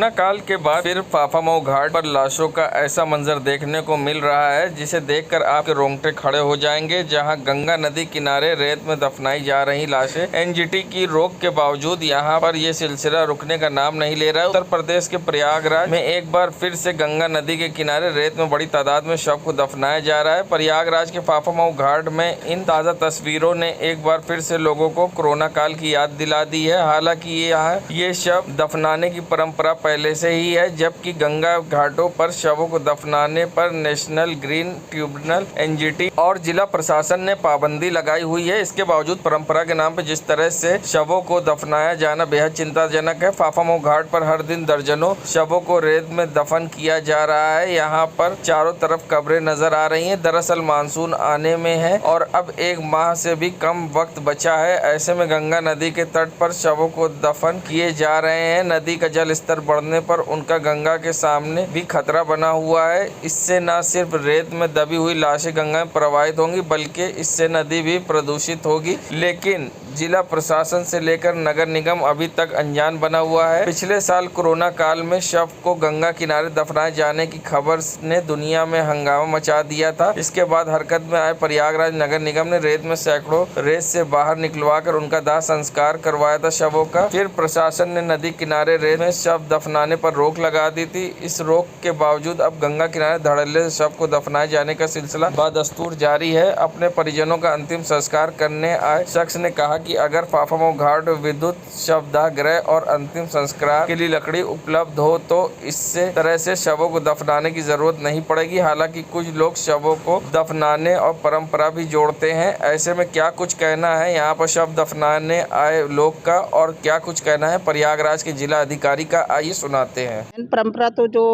Corona काल के बाद फिर फाफामऊ घाट पर लाशों का ऐसा मंजर देखने को मिल रहा है जिसे देखकर आपके रोंगटे खड़े हो जाएंगे। जहां गंगा नदी किनारे रेत में दफनाई जा रही लाशें एनजीटी की रोक के बावजूद यहां पर यह सिलसिला रुकने का नाम नहीं ले रहा है। उत्तर प्रदेश के प्रयागराज में एक बार फिर से गंगा नदी के किनारे रेत में बड़ी तादाद में शव को दफनाया जा रहा है। प्रयागराज के फाफामऊ घाट में इन ताज़ा तस्वीरों ने एक बार फिर से लोगों को कोरोना काल की याद दिला दी है। हालांकि ये शव दफनाने की परंपरा पहले से ही है, जबकि गंगा घाटों पर शवों को दफनाने पर नेशनल ग्रीन ट्रिब्यूनल एनजीटी और जिला प्रशासन ने पाबंदी लगाई हुई है। इसके बावजूद परंपरा के नाम पर जिस तरह से शवों को दफनाया जाना बेहद चिंताजनक है। फाफामऊ घाट पर हर दिन दर्जनों शवों को रेत में दफन किया जा रहा है। यहाँ पर चारों तरफ कब्रें नजर आ रही हैं। दरअसल मानसून आने में है और अब एक माह से भी कम वक्त बचा है। ऐसे में गंगा नदी के तट पर शवों को दफन किए जा रहे हैं। नदी का जल स्तर बढ़ने पर उनका गंगा के सामने भी खतरा बना हुआ है। इससे न सिर्फ रेत में दबी हुई लाशें गंगा में प्रवाहित होंगी, बल्कि इससे नदी भी प्रदूषित होगी। लेकिन जिला प्रशासन से लेकर नगर निगम अभी तक अनजान बना हुआ है। पिछले साल कोरोना काल में शव को गंगा किनारे दफनाए जाने की खबर ने दुनिया में हंगामा मचा दिया था। इसके बाद हरकत में आए प्रयागराज नगर निगम ने रेत में सैकड़ों रेत से बाहर निकलवाकर उनका दाह संस्कार करवाया था शवों का। फिर प्रशासन ने नदी किनारे रेत में शव दफनाने पर रोक लगा दी थी। इस रोक के बावजूद अब गंगा किनारे धड़ल्ले से शव को दफनाए जाने का सिलसिला बदस्तूर जारी है। अपने परिजनों का अंतिम संस्कार करने आए शख्स ने कहा कि अगर फाफामऊ घाट विद्युत शवदाह गृह और अंतिम संस्कार के लिए लकड़ी उपलब्ध हो तो इससे तरह से शवों को दफनाने की जरूरत नहीं पड़ेगी। हालांकि कुछ लोग शवों को दफनाने और परंपरा भी जोड़ते हैं। ऐसे में क्या कुछ कहना है यहाँ पर शव दफनाने आए लोग का और क्या कुछ कहना है प्रयागराज के जिला अधिकारी का, आइए सुनाते हैं। परंपरा तो जो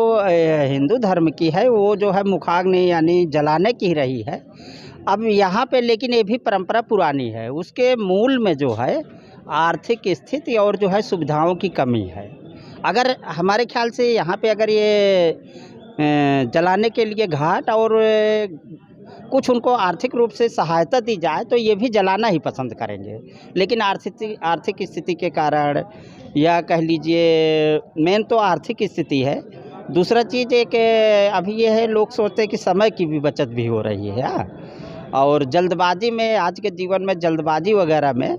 हिंदू धर्म की है वो जो है मुखाग्नि यानी जलाने की रही है। अब यहाँ पे लेकिन ये भी परंपरा पुरानी है। उसके मूल में जो है आर्थिक स्थिति और जो है सुविधाओं की कमी है। अगर हमारे ख्याल से यहाँ पे अगर ये जलाने के लिए घाट और कुछ उनको आर्थिक रूप से सहायता दी जाए तो ये भी जलाना ही पसंद करेंगे। लेकिन आर्थिक स्थिति के कारण या कह लीजिए मेन तो आर्थिक स्थिति है। दूसरा चीज़ एक अभी ये है, लोग सोचते हैं कि समय की भी बचत भी हो रही है और जल्दबाजी में, आज के जीवन में जल्दबाजी वगैरह में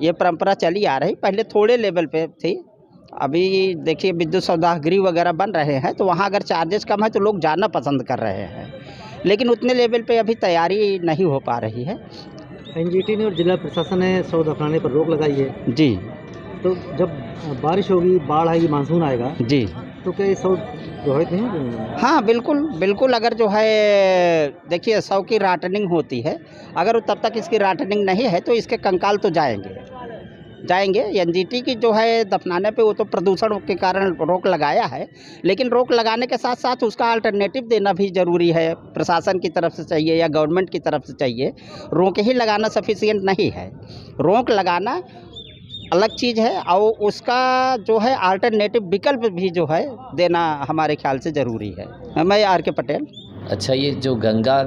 ये परंपरा चली आ रही। पहले थोड़े लेवल पे थी। अभी देखिए विद्युत शवदाह गृह वगैरह बन रहे हैं तो वहाँ अगर चार्जेस कम है तो लोग जाना पसंद कर रहे हैं, लेकिन उतने लेवल पे अभी तैयारी नहीं हो पा रही है। एनजीटी ने और जिला प्रशासन ने शव दफनाने पर रोक लगाई है जी। तो जब बारिश होगी, बाढ़ आएगी, मानसून आएगा जी, तो क्या ये शव प्रभावित नहीं होंगे? हाँ बिल्कुल। अगर जो है देखिए शव की राटनिंग होती है, अगर तब तक इसकी राटनिंग नहीं है तो इसके कंकाल तो जाएंगे। एनजीटी की जो है दफनाने पे वो तो प्रदूषण के कारण रोक लगाया है, लेकिन रोक लगाने के साथ साथ उसका अल्टरनेटिव देना भी ज़रूरी है। प्रशासन की तरफ से चाहिए या गवर्नमेंट की तरफ से चाहिए। रोक ही लगाना सफिशिएंट नहीं है। रोक लगाना अलग चीज़ है और उसका जो है अल्टरनेटिव विकल्प भी जो है देना हमारे ख्याल से ज़रूरी है। मैं आर.के. पटेल। अच्छा, ये जो गंगा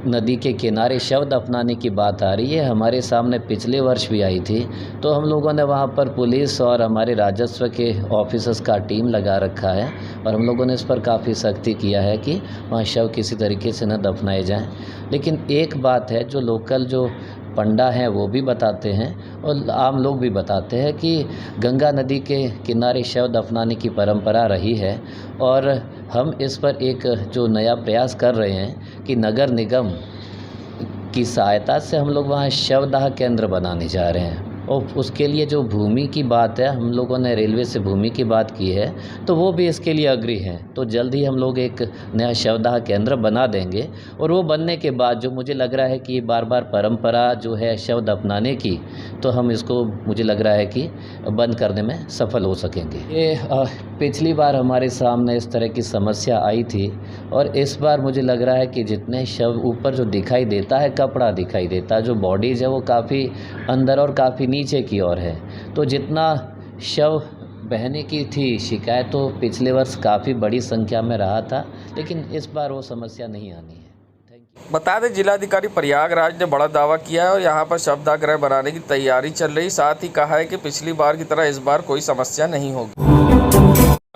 नदी के किनारे शव दफनाने की बात आ रही है, हमारे सामने पिछले वर्ष भी आई थी। तो हम लोगों ने वहाँ पर पुलिस और हमारे राजस्व के ऑफिसर्स का टीम लगा रखा है और हम लोगों ने इस पर काफ़ी सख्ती किया है कि वहाँ शव किसी तरीके से न दफनाए जाएं। लेकिन एक बात है जो लोकल जो पंडा हैं वो भी बताते हैं और आम लोग भी बताते हैं कि गंगा नदी के किनारे शव दफनाने की परंपरा रही है और हम इस पर एक जो नया प्रयास कर रहे हैं कि नगर निगम की सहायता से हम लोग वहाँ शवदाह केंद्र बनाने जा रहे हैं। और उसके लिए जो भूमि की बात है, हम लोगों ने रेलवे से भूमि की बात की है तो वो भी इसके लिए अग्री हैं। तो जल्द ही हम लोग एक नया शवदाह केंद्र बना देंगे और वो बनने के बाद जो मुझे लग रहा है कि बार बार परंपरा जो है शव दफनाने की, तो हम इसको मुझे लग रहा है कि बंद करने में सफल हो सकेंगे। ये पिछली बार हमारे सामने इस तरह की समस्या आई थी और इस बार मुझे लग रहा है कि जितने शव ऊपर जो दिखाई देता है, कपड़ा दिखाई देता है, जो बॉडीज़ है वो काफ़ी अंदर और काफ़ी नीचे की ओर है। तो जितना शव बहने की थी शिकायत तो पिछले वर्ष काफ़ी बड़ी संख्या में रहा था, लेकिन इस बार वो समस्या नहीं आनी है। बता दें जिलाधिकारी प्रयागराज ने बड़ा दावा किया है और यहाँ पर शवदाह गृह बनाने की तैयारी चल रही। साथ ही कहा है कि पिछली बार की तरह इस बार कोई समस्या नहीं होगी।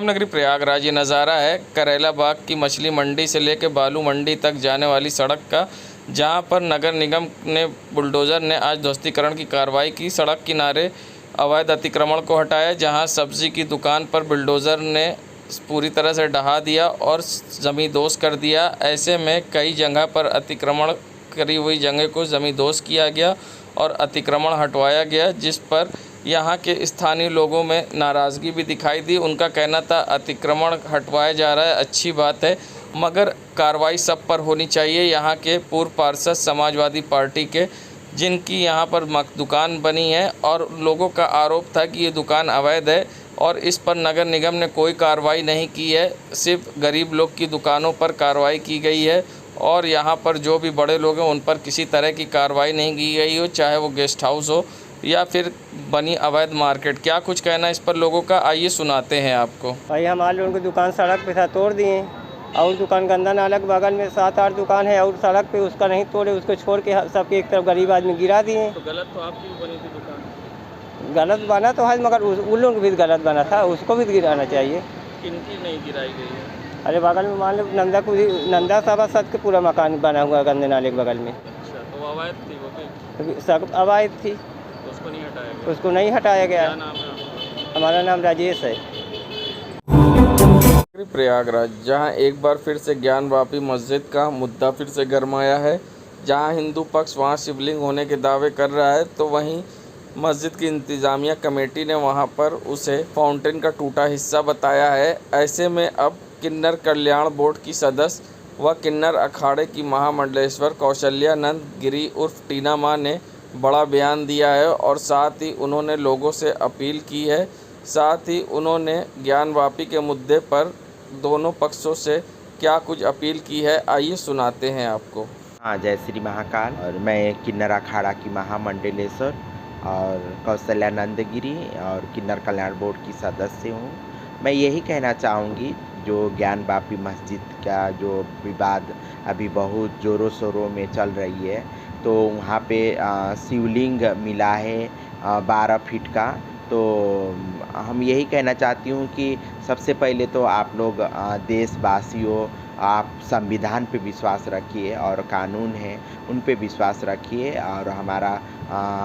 नगरी प्रयागराज ये नज़ारा है करेला बाग की मछली मंडी से लेकर बालू मंडी तक जाने वाली सड़क का, जहां पर नगर निगम ने बुलडोज़र ने आज ध्वस्तीकरण की कार्रवाई की। सड़क किनारे अवैध अतिक्रमण को हटाया, जहां सब्जी की दुकान पर बुलडोज़र ने पूरी तरह से ढहा दिया और ज़मींदोज़ कर दिया। ऐसे में कई जगह पर अतिक्रमण करी हुई जगह को ज़मींदोज़ किया गया और अतिक्रमण हटवाया गया, जिस पर यहाँ के स्थानीय लोगों में नाराज़गी भी दिखाई दी। उनका कहना था अतिक्रमण हटवाया जा रहा है, अच्छी बात है, मगर कार्रवाई सब पर होनी चाहिए। यहाँ के पूर्व पार्षद समाजवादी पार्टी के, जिनकी यहाँ पर दुकान बनी है और लोगों का आरोप था कि ये दुकान अवैध है और इस पर नगर निगम ने कोई कार्रवाई नहीं की है। सिर्फ गरीब लोग की दुकानों पर कार्रवाई की गई है और यहाँ पर जो भी बड़े लोग हैं उन पर किसी तरह की कार्रवाई नहीं की गई हो, चाहे वो गेस्ट हाउस हो या फिर बनी अवैध मार्केट। क्या कुछ कहना इस पर लोगों का, आइए सुनाते हैं आपको। भाई हमारे उनकी दुकान सड़क पे था, तोड़ दिए। और दुकान गंदा नाला के बगल में 7-8 दुकान है और सड़क पे उसका नहीं तोड़े, उसको छोड़ के सबके एक तरफ गरीब आदमी गिरा दिए। तो गलत तो आपकी बनी थी दुकान? गलत बना तो है, मगर उन लोग भी गलत बना था, उसको भी गिराना चाहिए। किनकी नहीं गिराई गई है? अरे बगल में मान लो नंदा सभा सद के पूरा मकान बना हुआ गंदे नाले के बगल में। अच्छा, तो अवैध थी वो भी? सब अवैध थी, उसको नहीं हटाया गया? उसको नहीं हटाया गया। क्या नाम है? हमारा नाम राजेश है। प्रयागराज, जहां एक बार फिर से ज्ञानवापी मस्जिद का मुद्दा फिर से गरमाया है। जहां हिंदू पक्ष वहां शिवलिंग होने के दावे कर रहा है, तो वहीं मस्जिद की इंतज़ामिया कमेटी ने वहां पर उसे फाउंटेन का टूटा हिस्सा बताया है। ऐसे में अब किन्नर कल्याण बोर्ड की सदस्य व किन्नर अखाड़े की महामंडलेश्वर कौशल्यानंद गिरी उर्फ टीना माँ ने बड़ा बयान दिया है और साथ ही उन्होंने लोगों से अपील की है। साथ ही उन्होंने ज्ञानवापी के मुद्दे पर दोनों पक्षों से क्या कुछ अपील की है, आइए सुनाते हैं आपको। हाँ, जय श्री महाकाल। और मैं किन्नर अखाड़ा की महामंडलेश्वर और कौशल्यानंद गिरी और किन्नर कल्याण बोर्ड की सदस्य हूँ। मैं यही कहना चाहूँगी, जो ज्ञानवापी मस्जिद का जो विवाद अभी बहुत ज़ोरों शोरों में चल रही है, तो वहाँ पे शिवलिंग मिला है 12 फीट का। तो हम यही कहना चाहती हूँ कि सबसे पहले तो आप लोग देशवासियों, आप संविधान पे विश्वास रखिए और कानून है उन पे विश्वास रखिए, और हमारा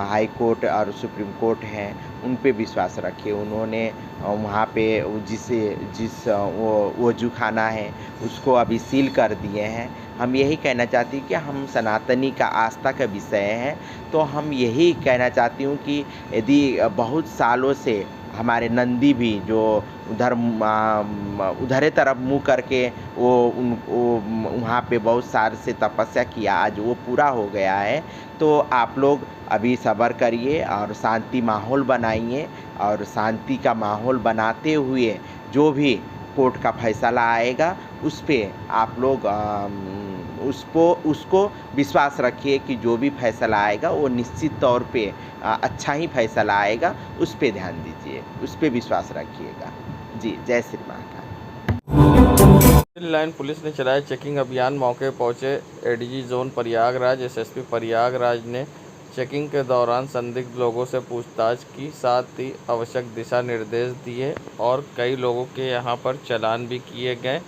हाई कोर्ट और सुप्रीम कोर्ट है उन पे विश्वास रखिए। उन्होंने वहाँ पे जिस वजू खाना है उसको अभी सील कर दिए हैं। हम यही कहना चाहती हूँ कि हम सनातनी का आस्था का विषय है, तो हम यही कहना चाहती हूँ कि यदि बहुत सालों से हमारे नंदी भी जो उधरे तरफ मुँह करके वो वहाँ पे बहुत साल से तपस्या किया, आज वो पूरा हो गया है। तो आप लोग अभी सब्र करिए और शांति माहौल बनाइए, और शांति का माहौल बनाते हुए जो भी कोर्ट का फैसला आएगा उस पे आप लोग उसको विश्वास रखिए कि जो भी फैसला आएगा वो निश्चित तौर पे अच्छा ही फैसला आएगा। उस पे ध्यान दीजिए, उस पे विश्वास रखिएगा। जी, जय Shri Mahakal. Civil line police ने चलाया चेकिंग अभियान। मौके पहुंचे ADG zone Prayagraj, SSP Prayagraj ने चेकिंग के दौरान संदिग्ध लोगों से पूछताछ की, साथ ही आवश्यक दिशा निर्देश दिए और कई लोगों के यहां पर चालान भी किए गए।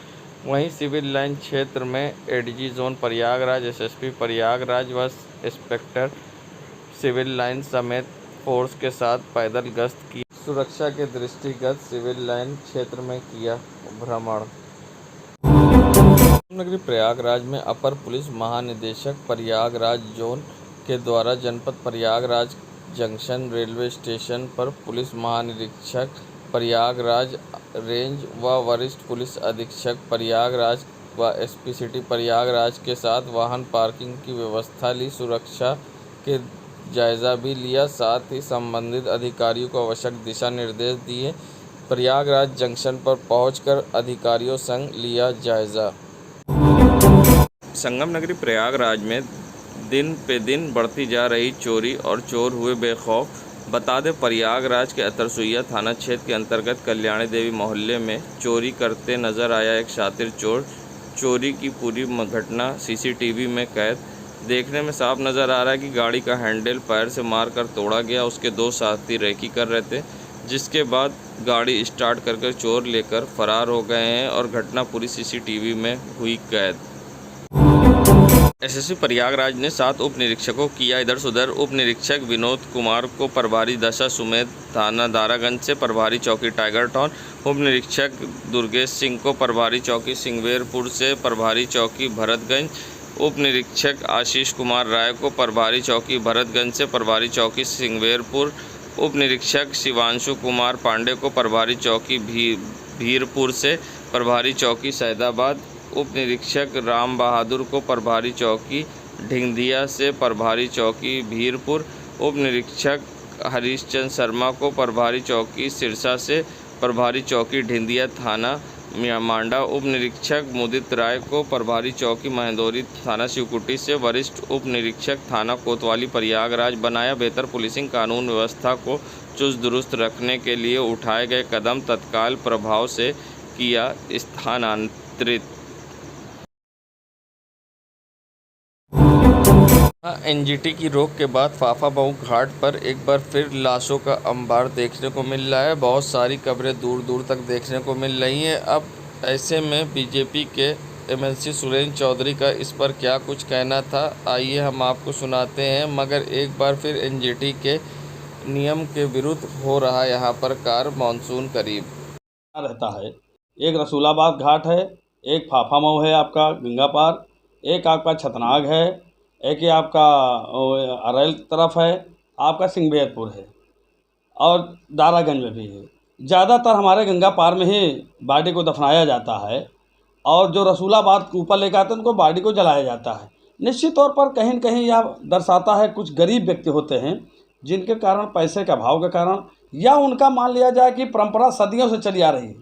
वहीं सिविल लाइन क्षेत्र में ADG zone Prayagraj, SSP Prayagraj व इंस्पेक्टर सिविल लाइन समेत फोर्स के साथ पैदल गश्त की। सुरक्षा के दृष्टिगत सिविल लाइन क्षेत्र में किया भ्रमण। नगरी प्रयागराज में अपर पुलिस महानिदेशक प्रयागराज जोन के द्वारा जनपद प्रयागराज जंक्शन रेलवे स्टेशन पर पुलिस महानिरीक्षक प्रयागराज रेंज व वरिष्ठ पुलिस अधीक्षक प्रयागराज व एसपी सिटी प्रयागराज के साथ वाहन पार्किंग की व्यवस्था ली, सुरक्षा के जायज़ा भी लिया, साथ ही संबंधित अधिकारियों को आवश्यक दिशा निर्देश दिए। प्रयागराज जंक्शन पर पहुंचकर अधिकारियों संग लिया जायज़ा। संगम नगरी प्रयागराज में दिन पे दिन बढ़ती जा रही चोरी और चोर हुए बेखौफ। बता दें, प्रयागराज के अतरसुइया थाना क्षेत्र के अंतर्गत कल्याणी देवी मोहल्ले में चोरी करते नजर आया एक शातिर चोर। चोरी की पूरी घटना सीसीटीवी में कैद। देखने में साफ नज़र आ रहा है कि गाड़ी का हैंडल पैर से मारकर तोड़ा गया। उसके दो साथी रेकी कर रहे थे, जिसके बाद गाड़ी स्टार्ट करके चोर लेकर फरार हो गए हैं और घटना पूरी सीसीटीवी में हुई कैद। एसएसपी प्रयागराज ने 7 उप निरीक्षकों किया इधर सुधर। उप निरीक्षक विनोद कुमार को प्रभारी दशा सुमेध थाना दारागंज से प्रभारी चौकी टाइगर टाउन, उप निरीक्षक दुर्गेश सिंह को प्रभारी चौकी सिंगवेरपुर से प्रभारी चौकी भरतगंज, उप निरीक्षक आशीष कुमार राय को प्रभारी चौकी भरतगंज से प्रभारी चौकी सिंगवेरपुर, उप निरीक्षक शिवांशु कुमार पांडे को प्रभारी चौकी भीरपुर से प्रभारी चौकी सैदाबाद, उप निरीक्षक राम बहादुर को प्रभारी चौकी ढिंगधिया से प्रभारी चौकी भीरपुर, उप निरीक्षक हरीशचंद्र शर्मा को प्रभारी चौकी सिरसा से प्रभारी चौकी ढिंधिया थाना मांडा, उप निरीक्षक मुदित राय को प्रभारी चौकी महेंदौरी थाना शिवकुटी से वरिष्ठ उप निरीक्षक थाना कोतवाली प्रयागराज बनाया। बेहतर पुलिसिंग कानून व्यवस्था को चुस्त दुरुस्त रखने के लिए उठाए गए कदम तत्काल प्रभाव से किया स्थानांतरित। एनजीटी की रोक के बाद फाफामऊ घाट पर एक बार फिर लाशों का अंबार देखने को मिल रहा है। बहुत सारी कब्रें दूर दूर तक देखने को मिल रही हैं। अब ऐसे में बीजेपी के एमएलसी सुरेंद्र चौधरी का इस पर क्या कुछ कहना था, आइए हम आपको सुनाते हैं। मगर एक बार फिर एनजीटी के नियम के विरुद्ध हो रहा है यहाँ पर कार्य। मानसून करीब रहता है। एक रसूलाबाद घाट है, एक फाफामऊ है आपका गंगा पार, एक आपका छतनाग है, एक ही आपका अरैल तरफ है, आपका सिंगवेरपुर है और दारागंज में भी है। ज़्यादातर हमारे गंगा पार में ही बॉडी को दफनाया जाता है और जो रसूलाबाद ऊपर लेकर आते हैं उनको बॉडी को जलाया जाता है। निश्चित तौर पर कहीं न कहीं यह दर्शाता है कुछ गरीब व्यक्ति होते हैं जिनके कारण पैसे के अभाव के कारण या उनका मान लिया जाए कि परंपरा सदियों से चली आ रही है,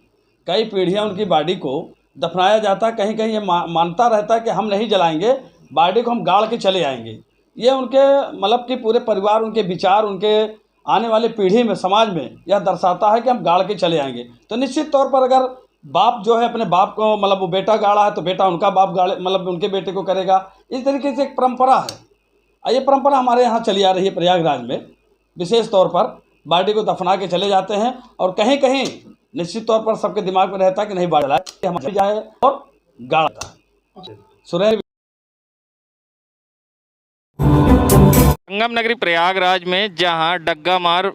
कई पीढ़ियाँ उनकी बॉडी को दफनाया जाता है। कहीं कहीं ये मानता रहता है कि हम नहीं जलाएंगे, बॉडी को हम गाड़ के चले आएंगे। ये उनके मतलब कि पूरे परिवार, उनके विचार, उनके आने वाले पीढ़ी में, समाज में यह दर्शाता है कि हम गाड़ के चले आएंगे। तो निश्चित तौर पर अगर बाप जो है अपने बाप को मतलब वो बेटा गाड़ा है तो बेटा उनका बाप गाड़े मतलब उनके बेटे को करेगा। इस तरीके से एक परंपरा है और ये परंपरा हमारे यहाँ चली आ रही है। प्रयागराज में विशेष तौर पर बॉडी को दफना के चले जाते हैं और कहीं कहीं निश्चित तौर पर सबके दिमाग में रहता है कि नहीं बॉडी जलाए, हम जाए और गाड़ा। सुरेंद्र संगम नगरी प्रयागराज में जहां डग्गा मार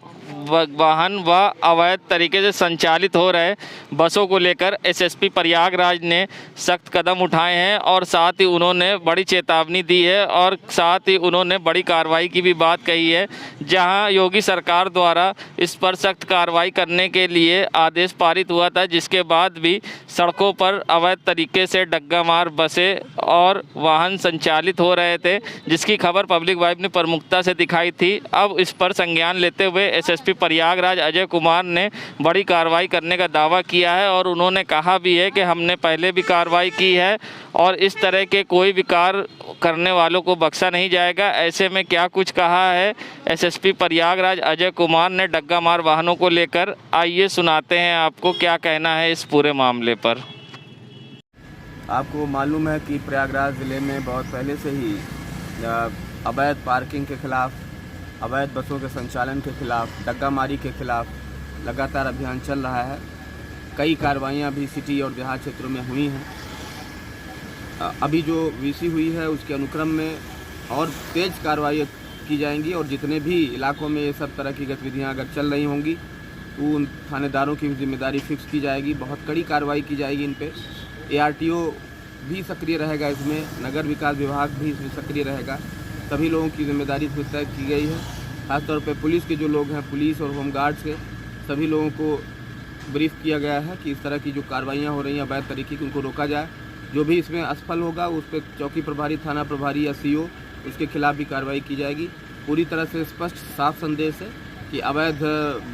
वाहन व अवैध तरीके से संचालित हो रहे बसों को लेकर एसएसपी प्रयागराज ने सख्त कदम उठाए हैं और साथ ही उन्होंने बड़ी चेतावनी दी है और साथ ही उन्होंने बड़ी कार्रवाई की भी बात कही है। जहां योगी सरकार द्वारा इस पर सख्त कार्रवाई करने के लिए आदेश पारित हुआ था, जिसके बाद भी सड़कों पर अवैध तरीके से डग्गा मार बसें और वाहन संचालित हो रहे थे, जिसकी खबर पब्लिक वाइब ने प्रमुखता से दिखाई थी। अब इस पर संज्ञान लेते हुए एसएसपी प्रयागराज अजय कुमार ने बड़ी कार्रवाई करने का दावा किया है और उन्होंने कहा भी है कि हमने पहले भी कार्रवाई की है और इस तरह के कोई भी कार्य करने वालों को बख्शा नहीं जाएगा। ऐसे में क्या कुछ कहा है एसएसपी प्रयागराज अजय कुमार ने डग्गा मार वाहनों को लेकर, आइए सुनाते हैं आपको क्या कहना है इस पूरे मामले पर। आपको मालूम है कि प्रयागराज ज़िले में बहुत पहले से ही अवैध पार्किंग के खिलाफ, अवैध बसों के संचालन के खिलाफ, डग्गा मारी के खिलाफ लगातार अभियान चल रहा है। कई कार्रवाइयाँ भी सिटी और देहात क्षेत्रों में हुई हैं। अभी जो वीसी हुई है उसके अनुक्रम में और तेज कार्रवाई की जाएंगी और जितने भी इलाकों में ये सब तरह की गतिविधियाँ अगर चल रही होंगी तो उन थानेदारों की जिम्मेदारी फिक्स की जाएगी, बहुत कड़ी कार्रवाई की जाएगी इन पे। ARTO भी सक्रिय रहेगा इसमें, नगर विकास विभाग भी इसमें सक्रिय रहेगा। सभी लोगों की जिम्मेदारी इसमें तय की गई है। खासतौर पे पुलिस के जो लोग हैं, पुलिस और होमगार्ड्स के सभी लोगों को ब्रीफ किया गया है कि इस तरह की जो कार्रवाइयाँ हो रही हैं अवैध तरीके की, उनको रोका जाए। जो भी इसमें असफल होगा उस पर चौकी प्रभारी, थाना प्रभारी या CO उसके खिलाफ भी कार्रवाई की जाएगी। पूरी तरह से स्पष्ट साफ संदेश है कि अवैध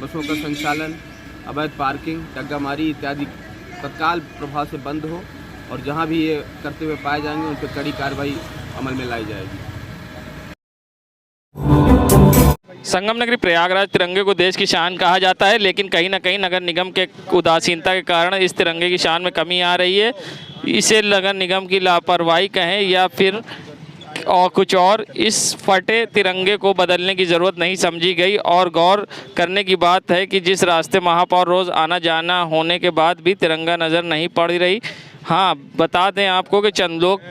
बसों का संचालन, अवैध पार्किंग, डग्गामारी इत्यादि तत्काल प्रभाव से बंद हो और जहां भी ये करते हुए पाए जाएंगे उन पर कड़ी कार्रवाई अमल में लाई जाएगी। संगम नगरी प्रयागराज तिरंगे को देश की शान कहा जाता है, लेकिन कहीं ना कहीं नगर निगम के उदासीनता के कारण इस तिरंगे की शान में कमी आ रही है। इसे नगर निगम की लापरवाही कहें या फिर और कुछ और इस फटे तिरंगे को बदलने की ज़रूरत नहीं समझी गई। और गौर करने की बात है कि जिस रास्ते महापौर रोज़ आना जाना होने के बाद भी तिरंगा नज़र नहीं पड़ रही। हाँ, बता दें आपको कि चंदलोक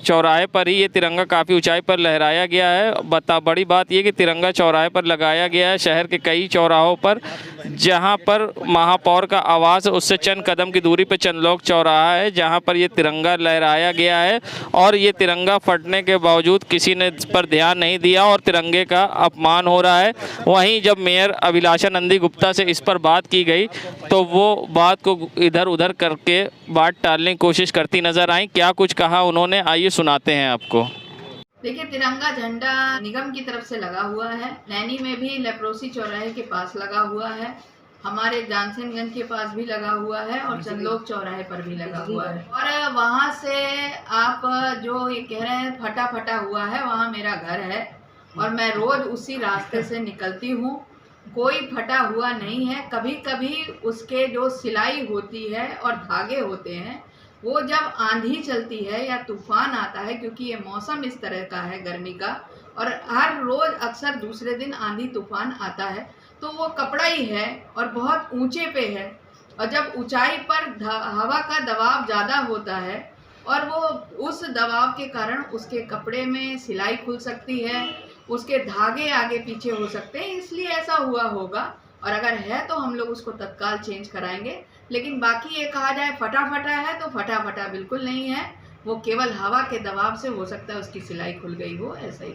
चौराहे पर ही ये तिरंगा काफ़ी ऊंचाई पर लहराया गया है। बड़ी बात ये कि तिरंगा चौराहे पर लगाया गया है। शहर के कई चौराहों पर जहां पर महापौर का आवास है उससे चंद कदम की दूरी पर चंदलोक चौराहा है जहां पर ये तिरंगा लहराया गया है। और ये तिरंगा फटने के बावजूद किसी ने इस पर ध्यान नहीं दिया और तिरंगे का अपमान हो रहा है। वहीं जब मेयर अभिलाषा नंदी गुप्ता से इस पर बात की गई तो वो बात को इधर उधर करके बात टालने की कोशिश करती नजर आई। क्या कुछ कहा उन्होंने, आइए सुनाते हैं आपको। देखिए, तिरंगा झंडा निगम की तरफ से लगा हुआ है। नैनी में भी लेप्रोसी चौराहे के पास लगा हुआ है, हमारे जानसनगंज के पास भी लगा हुआ है और चंदलोक चौराहे पर भी लगा हुआ है। और वहाँ से आप जो ये कह रहे हैं फटा फटा हुआ है, वहाँ मेरा घर है और मैं रोज उसी रास्ते से निकलती हूँ। कोई फटा हुआ नहीं है। कभी कभी उसके जो सिलाई होती है और धागे होते हैं वो जब आंधी चलती है या तूफान आता है, क्योंकि ये मौसम इस तरह का है गर्मी का और हर रोज़ अक्सर दूसरे दिन आंधी तूफान आता है, तो वो कपड़ा ही है और बहुत ऊंचे पे है। और जब ऊंचाई पर हवा का दबाव ज़्यादा होता है और वो उस दबाव के कारण उसके कपड़े में सिलाई खुल सकती है, उसके धागे आगे पीछे हो सकते हैं, इसलिए ऐसा हुआ होगा। और अगर है तो हम लोग उसको तत्काल चेंज कराएंगे। लेकिन बाकी ये कहा जाए फटा फटा है तो फटा फटा बिल्कुल नहीं है, वो केवल हवा के दबाव से हो सकता है उसकी सिलाई खुल गई हो, ऐसा ही।